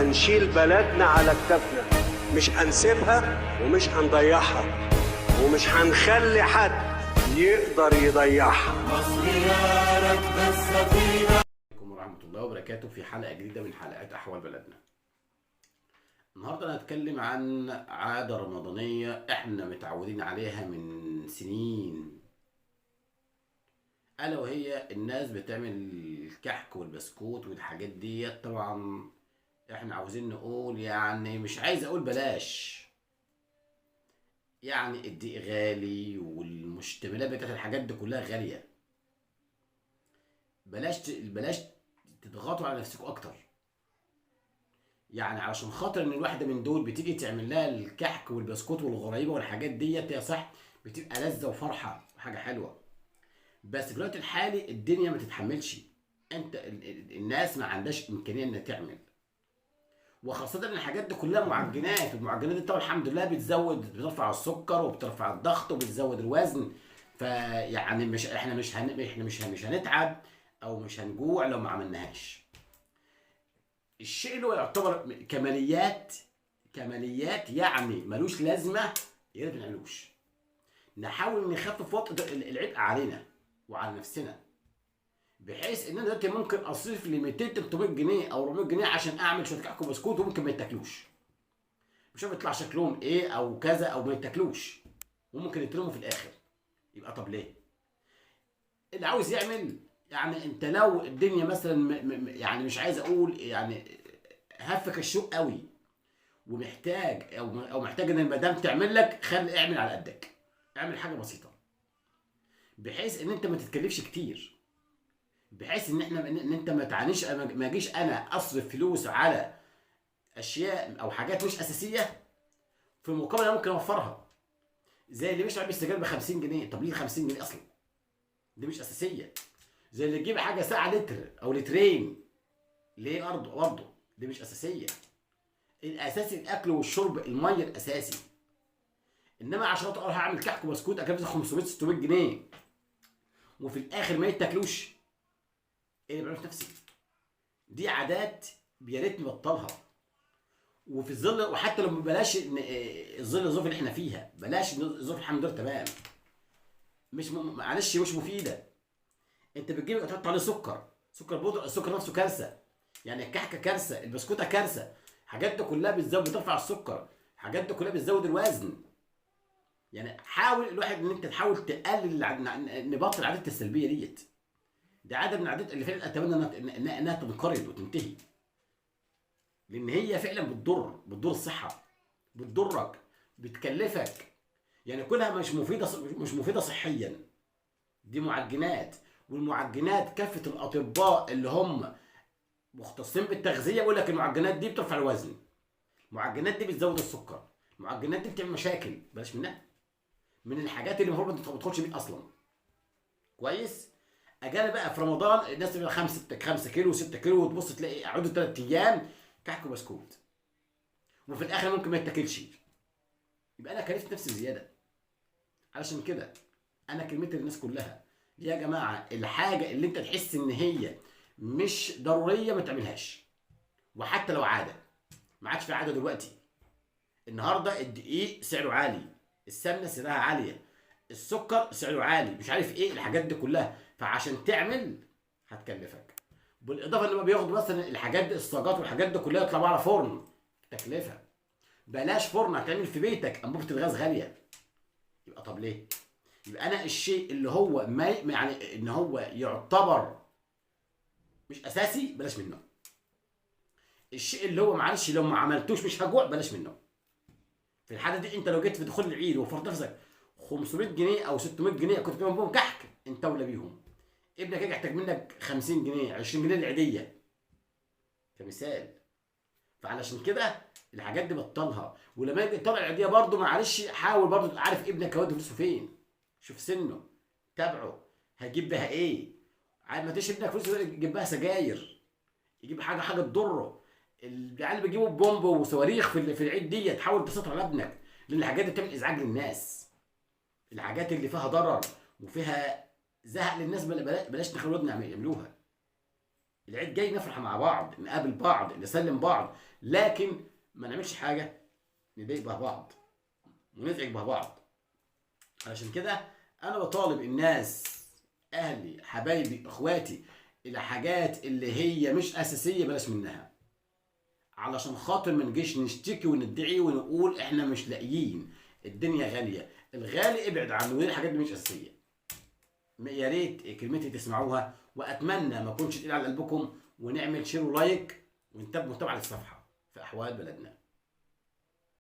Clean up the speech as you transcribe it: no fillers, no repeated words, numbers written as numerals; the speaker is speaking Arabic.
هنشيل بلدنا على كتافنا، مش هنسيبها ومش هنضيعها، ومش هنخلي حد يقدر يضيعها. مصر يا راكب السفينة. عليكم ورحمة الله وبركاته في حلقة جديدة من حلقات أحوال بلدنا. النهاردة أنا هتكلم عن عادة رمضانية إحنا متعودين عليها من سنين، ألا وهي الناس بتعمل الكحك والبسكوت والحاجات دي. طبعا إحنا عاوزين نقول، يعني مش عايز أقول بلاش، يعني الدقيق غالي والمشتملات بتاعت الحاجات دي كلها غالية. بلاش تضغطوا على نفسكم اكتر. يعني علشان خاطر ان الواحده من دول بتيجي تعمل لها الكحك والبسكوت والغريبه والحاجات ديت، يا صح بتبقى لذه وفرحه وحاجه حلوه، بس في الوقت الحالي الدنيا ما تتحملش. انت الناس ما عندهاش امكانيه انها تعمل، وخاصه ان الحاجات دي كلها معجنات، والمعجنات دي طبعا الحمد لله بترفع السكر وبترفع الضغط وبتزود الوزن. فيعني مش احنا مش هنتعب او مش هنجوع لو ما عملناهاش. الشيء اللي هو يعتبر كماليات يعني ملوش لازمه، يا ريت ما نعملوش. نحاول نخفف وقت العبء علينا وعلى نفسنا، بحيث ان انا دلوقتي ممكن اصرف لي 200 300 جنيه او 400 جنيه عشان اعمل شويه كحك وبسكوت، وممكن ما يتاكلوش، مش عارف يطلع شكلهم ايه او كذا، او ما يتاكلوش وممكن يترموا في الاخر. يبقى طب ليه؟ اللي عاوز يعمل، يعني انت لو الدنيا مثلا يعني مش عايز اقول يعني هفك الشوق قوي، ومحتاج او محتاج ان المدام تعمل لك، اعمل على قدك، اعمل حاجه بسيطه، بحيث ان انت ما تتكلفش كتير، بحيث ان انت ما تعانيش. ما اجيش انا اصرف فلوس على اشياء او حاجات مش اساسيه في مقابل انا ممكن اوفرها. زي اللي بيشرب السجاير ب 50 جنيه، طب ليه 50 جنيه اصلا؟ دي مش اساسيه. زي اللي تجيب حاجه ساعه لتر او لترين، ليه برضه دي مش اساسيه. الاساسي الاكل والشرب، الميه الاساسي. انما عشان اروح اعمل كحك وبسكوت اكلف 500 600 جنيه وفي الاخر ما يتاكلوش، ايه اللي بعمله في نفسي؟ دي عادات يا ريت نبطلها. وفي الظل، وحتى لو بلاش الظروف اللي احنا فيها، بلاش الظروف الحمد لله تمام، مش معلش مش مفيده. انت بتجيب تحط عليه سكر بودره، السكر نفسه كارثه. يعني الكحكه كارثه، البسكوته كارثه، الحاجات دي كلها بترفع السكر، الحاجات دي كلها بتزود الوزن. يعني حاول الواحد ان انت تحاول تقلل نبطل العادات السلبيه ديت. دي عاده من العادات اللي فعلا اتمنى انها تنقرض وتنتهي، لان هي فعلا بتضر الصحه، بتضرك، بتكلفك. يعني كلها مش مفيده صحيا. دي معجنات، والمعجنات كافه الاطباء اللي هم مختصين بالتغذيه يقول لك المعجنات دي بترفع الوزن، المعجنات دي بتزود السكر، المعجنات دي بتعمل مشاكل، بلاش منها. من الحاجات اللي المفروض ما تدخلش بيت اصلا. كويس. اجانا بقى في رمضان الناس اللي 5 كيلو 6 كيلو، وتبص تلاقي قعدوا 3 ايام كحك وبسكوت، وفي الاخر ممكن ما يتاكلش. يبقى انا كلفت نفسي زياده. علشان كده انا كلمتي للناس كلها، يا جماعه الحاجه اللي انت تحس ان هي مش ضروريه ما تعملهاش. وحتى لو عاده، ما عادش في عاده دلوقتي. النهارده الدقيق سعره عالي، السمنه سعرها عاليه، السكر سعره عالي، مش عارف ايه الحاجات دي كلها. فعشان تعمل هتكلفك. بالاضافه ان هم بياخدوا مثلا الحاجات دي، الصاجات والحاجات دي كلها يطلعوا على فرن، تكلفه. بلاش فرن، هتعمل في بيتك، انبوبه الغاز غاليه. يبقى طب ليه؟ يبقى انا الشيء اللي هو ما يعني ان هو يعتبر مش اساسي بلاش منه. الشيء اللي هو معلش لو ما عملتوش مش هجوع، بلاش منه. في الحاله دي انت لو جيت في دخول العيد وفرضت نفسك 500 جنيه او 600 جنيه كنت بتعمل بهم كحك، انت اولى بيهم. ابنك يجي يحتاج منك 50 جنيه 20 جنيه العيديه كمثال. فعلشان كده الحاجات دي بطلها. ولما يجي يطلع العيديه برضه معلش حاول برضه تبقى عارف ابنك هيودي فلوسه فين، شوف سنه، تابعه، هيجيب بها ايه. عاد ما تيجي ابنك فلوس يجيب بها سجاير، يجيب حاجه تضره. العيال بيجيبوا بومب وصواريخ في العيد دي، تحاول تسيطر على ابنك، لان الحاجات دي بتعمل ازعاج للناس. الحاجات اللي فيها ضرر وفيها زهق للناس بلاش نخلي ولادنا يعملوها. العيد جاي نفرح مع بعض، نقابل بعض، نسلم بعض، لكن ما نعملش حاجه نضايق بها بعض ونزعج بها بعض. علشان كده انا بطالب الناس، اهلي حبايبي اخواتي، الحاجات اللي هي مش اساسيه بلاش منها، علشان خاطر ما نجيش نشتكي وندعي ونقول احنا مش لاقيين، الدنيا غاليه، الغالي ابعد عنه، ودي الحاجات دي مش اساسيه. يا ريت كلمتي تسمعوها، واتمنى ما اكونش تقيل على قلبكم، ونعمل شير ولايك ونتابع متابعه للصفحه في احوال بلدنا.